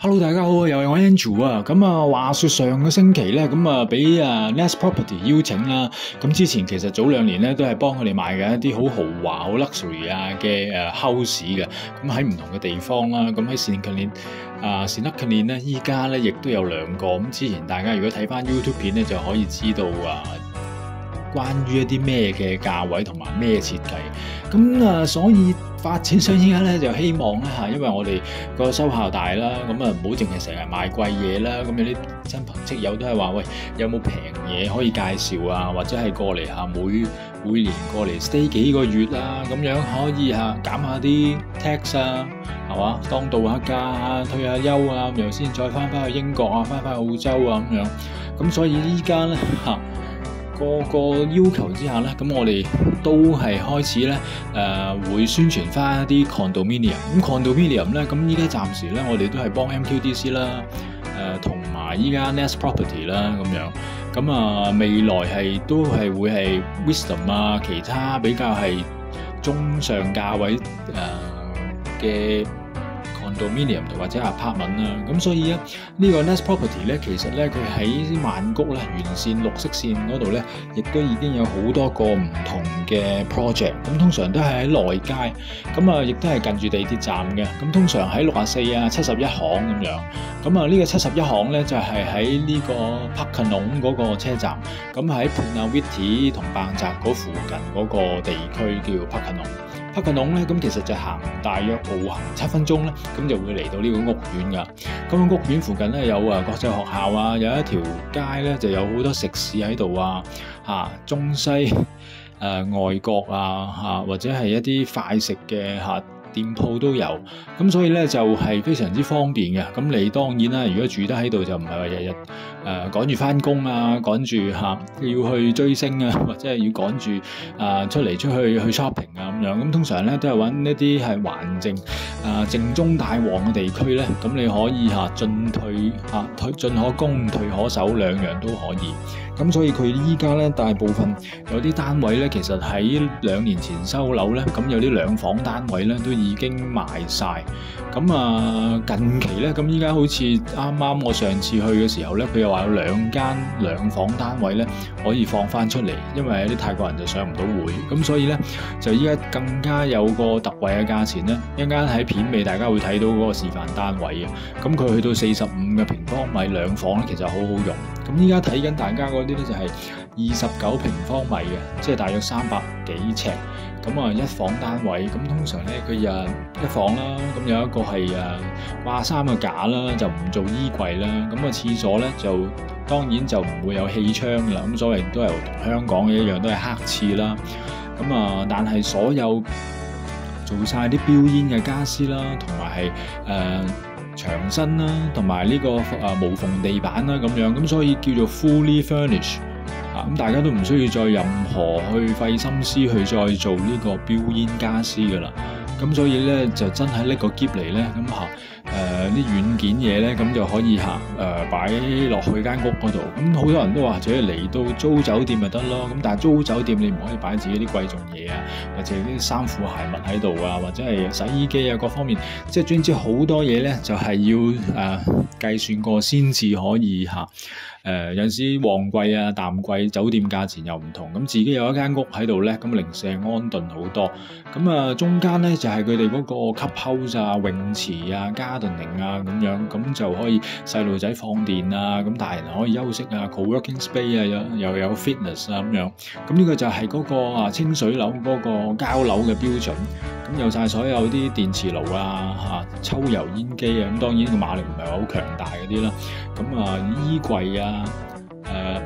Hello， 大家好，又係我 Andrew 啊。咁啊，話說上個星期咧，咁啊俾Nest Property 邀請啦。咁之前其實早2年咧都係幫佢哋賣嘅一啲好豪華、好 luxury 嘅house 嘅。咁喺唔同嘅地方啦，咁喺Sanlitlan 咧，依家咧亦都有2個。咁之前大家如果睇翻 YouTube 片咧，就可以知道關於一啲咩嘅價位同埋咩設計。咁所以發展商依家咧就希望咧因為我哋個收效大啦，咁唔好淨係成日賣貴嘢啦。咁有啲親朋戚友都係話，喂，有冇平嘢可以介紹啊？或者係過嚟每年過嚟 stay 幾個月啊？咁樣可以減下啲 tax 啊，係嘛？當度下假退下休啊，咁樣先再翻去英國啊，翻去澳洲啊咁樣。咁所以依家咧個要求之下咧，咁我哋都係開始咧會宣傳翻一啲 condominium。咁 condominium 咧，咁依家暫時咧，我哋都係幫 MQDC 啦，同埋依家 Nest Property 啦咁樣。咁未來都係會係 Wisdom 啊，其他比較係中上價位嘅condominium 或者 apartment 啦，咁所以咧呢個 Nest Property 咧，其實咧佢喺曼谷咧沿線綠色線嗰度咧，亦都已經有好多個唔同嘅 project。咁通常都係喺內街，咁亦都係近住地鐵站嘅。咁通常喺64啊、71巷咁樣。咁呢個71巷咧就係喺呢個 Parknong 嗰個車站。咁喺 Punawiti 同棒澤嗰附近嗰個地區叫 Parknong。Parknong 咧，咁其實就行大約步行7分鐘咧，咁就會嚟到呢個屋苑噶。咁屋苑附近咧有國際學校啊，有一條街咧就有好多食肆喺度啊，中西外國啊，或者係一啲快食嘅店鋪都有。咁所以咧就係非常之方便嘅。咁你當然啦，如果住得喺度就唔係話日日趕住翻工啊，趕住要去追星啊，或者係要趕住出去 shopping 啊咁樣。咁通常咧都係揾一啲係環境靜中帶旺嘅地區咧，咁你可以進可攻退可守，兩樣都可以。咁所以佢依家咧大部分有啲單位咧，其實喺2年前收樓咧，咁有啲2房單位咧都已經賣晒。咁近期咧，咁依家好似啱我上次去嘅時候咧，佢又話有2間2房單位咧可以放翻出嚟，因為有啲泰國人就上唔到會。咁所以咧就依家更加有個特惠嘅價錢咧，一陣間喺片尾大家會睇到嗰個示範單位嘅。咁佢去到45嘅平方米2房咧，其實好好用。咁依家睇緊大家嗰啲咧就係29平方米嘅，即係大約300幾尺。咁1房單位，咁通常咧佢1房啦，咁有一個係掛衫嘅架啦，就唔做衣櫃啦。咁廁所咧就當然就唔會有氣窗啦。咁所謂都係同香港嘅一樣，都係黑廁啦。咁但係所有做晒啲標煙嘅家私啦，同埋係牆身啦，同埋呢個無縫地板啦咁樣，咁所以叫做 fully furnished。咁大家都唔需要再任何去費心思去再做呢個標煙家私噶啦。咁所以咧就真係拎個篋嚟咧，咁啲軟件嘢咧，咁就可以擺落去間屋嗰度。咁好多人都話，只係嚟到租酒店咪得咯。咁但係租酒店你唔可以擺自己啲貴重嘢啊，或者啲衫褲鞋襪喺度啊，或者係洗衣機啊各方面，即係總之好多嘢咧就係要計算過先至可以有陣時旺季啊淡季酒店價錢又唔同。咁自己有一間屋喺度咧，咁零舍安頓好多。咁中間咧就係佢哋嗰個 clubhouse 啊、泳池啊、gardening 啊咁樣，咁就可以細路仔放電啊，咁大人可以休息啊 ，co-working space 啊，又有 fitness 啊咁樣。咁呢個就係嗰個清水樓嗰個交樓嘅標準。咁有晒所有啲電磁爐啊、抽油煙機啊，咁當然個馬力唔係話好強大嗰啲啦。咁衣櫃啊、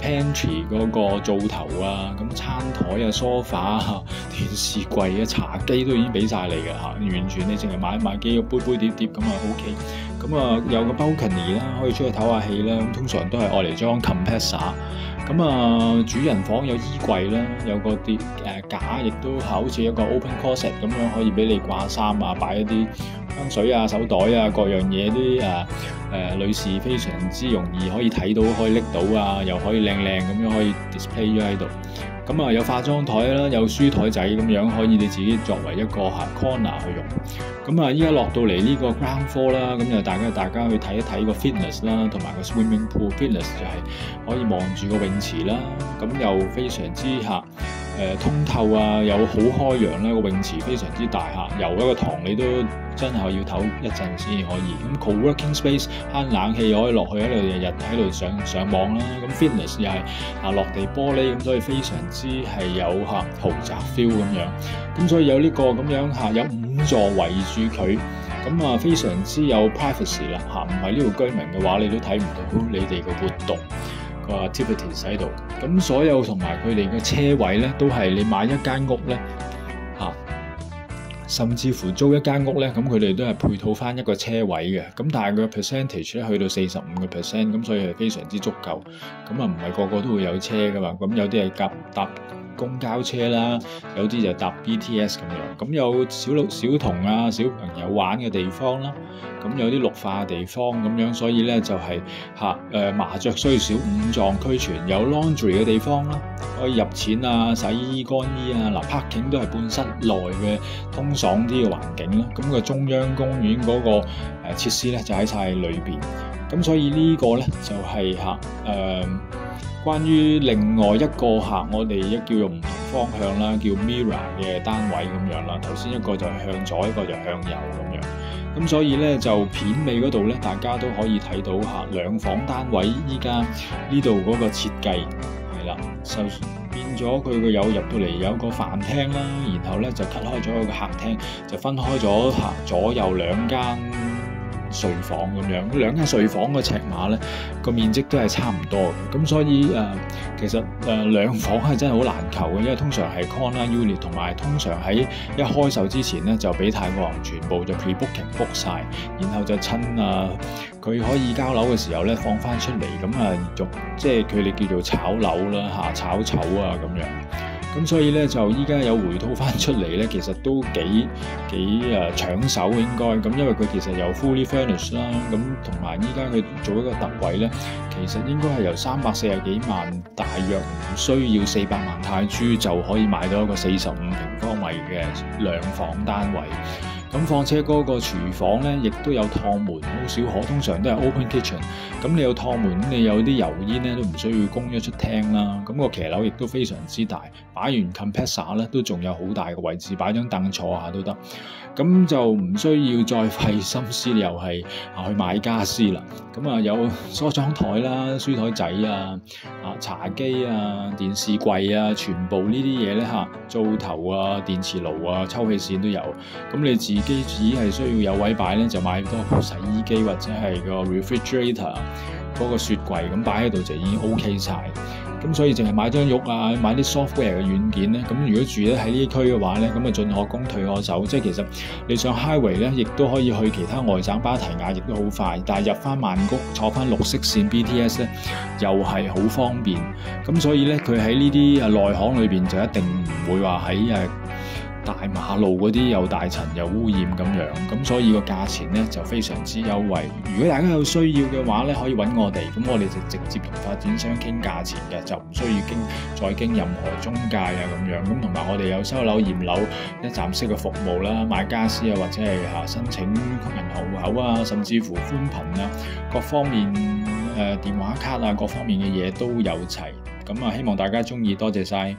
pantry 嗰個灶頭啊，咁餐台啊、sofa 啊、電視櫃啊、茶几都已經俾晒你嘅完全你淨係買幾個杯碟咁OK。咁有個 balcony 啦，可以出去唞下氣啦。咁通常都係愛嚟裝 compressor。咁主人房有衣櫃啦，有個架，亦都好似一個 open closet 咁樣，可以俾你掛衫啊，擺一啲香水啊、手袋啊各樣嘢，啲女士非常之容易可以睇到，可以拎到啊，又可以靚咁樣可以 display 咗喺度。咁有化妝台啦，有書台仔咁樣，可以你自己作為一個corner 去用。咁啊，依家落到嚟呢個 ground floor 啦，咁就大家去睇一睇個 fitness 啦，同埋個 swimming pool fitness 就係可以望住個泳池啦，咁又非常之通透啊，有好開揚啦，個泳池非常之大嚇，游一個堂你都真係要唞一陣先可以。咁 co-working space 慳冷氣可以落去喺度日日喺度上網啦。咁 fitness 又係落地玻璃，咁所以非常之係有豪宅 feel 咁樣。咁所以有呢個咁樣有5座圍住佢，咁啊非常之有 privacy 啦嚇。唔係呢度居民嘅話，你都睇唔到你哋嘅活動個 activities 喺度。咁所有同埋佢哋嘅車位咧，都係你買一間屋咧甚至乎租一間屋咧，咁佢哋都係配套翻一個車位嘅。咁但係個 percentage 咧去到45%，咁所以係非常之足夠。咁啊唔係個個都會有車噶嘛，咁有啲係搭公交車啦，有啲就搭 BTS 咁樣。咁有小童啊、小朋友玩嘅地方啦，咁有啲綠化嘅地方咁樣，所以咧就係麻雀雖小五臟俱全，有 laundry 嘅地方啦，可以入錢啊、洗衣乾衣啊，parking 都係半室內嘅通爽啲嘅環境啦。咁個中央公園嗰個設施咧就喺晒裏邊。咁所以呢個咧就係關於另外一個我哋叫做唔同方向啦，叫 Mirror 嘅單位咁樣啦。頭先一個就係向左，一個就向右咁樣。咁所以咧就片尾嗰度咧，大家都可以睇到兩房單位依家呢度嗰個設計係啦，就變咗佢個有入到嚟有個飯廳啦，然後咧就 cut 開咗個客廳，就分開咗左右2間睡房咁樣，2間睡房嘅尺碼咧個面積都係差唔多嘅，咁所以其實2房係真係好難求嘅，因為通常係 corner unit， 同埋通常喺一開售之前咧就俾太國行全部就 pre-booking book 晒，然後就趁佢可以交樓嘅時候咧放翻出嚟，咁即係佢哋叫做炒樓啦炒籌啊咁樣。咁所以咧就依家有回吐翻出嚟咧，其實都幾搶手應該。咁因為佢其實有 fully furnished 啦，咁同埋依家佢做一個特惠咧，其實應該係由340幾萬，大約唔需要400萬泰銖就可以買到一個45平方米嘅2房單位。咁況且嗰個廚房咧，亦都有趟門，好少可，通常都係 open kitchen。咁你有趟門，咁你有啲油煙咧都唔需要供咗出廳啦。咁個騎樓亦都非常之大，擺完 compressor 咧都仲有好大嘅位置，擺張凳坐下都得。咁就唔需要再費心思，又係去買家私啦。咁有梳妝台啦、書台仔茶几電視櫃全部呢啲嘢咧灶頭電磁爐抽氣扇都有。咁你自己只係需要有位擺咧，就買多部洗衣機或者係個 refrigerator 嗰個雪櫃咁擺喺度就已經 OK 晒。咁所以淨係買張褥買啲 software 嘅軟件咧，咁如果住喺呢區嘅話咧，咁進可攻退可守，即係其實你上 highway 咧，亦都可以去其他外省芭提雅，亦都好快。但係入翻曼谷坐翻綠色線 BTS 咧，又係好方便。咁所以咧，佢喺呢啲內巷裏邊就一定唔會話喺大馬路嗰啲又大塵又污染咁樣，咁所以個價錢咧就非常之優惠。如果大家有需要嘅話咧，可以揾我哋，咁我哋就直接同發展商傾價錢嘅，就唔需要再經任何中介咁樣。咁同埋我哋有收樓驗樓一站式嘅服務啦，買家私或者係申請銀行戶口甚至乎寬頻各方面電話卡各方面嘅嘢都有齊。咁希望大家鍾意，多謝晒。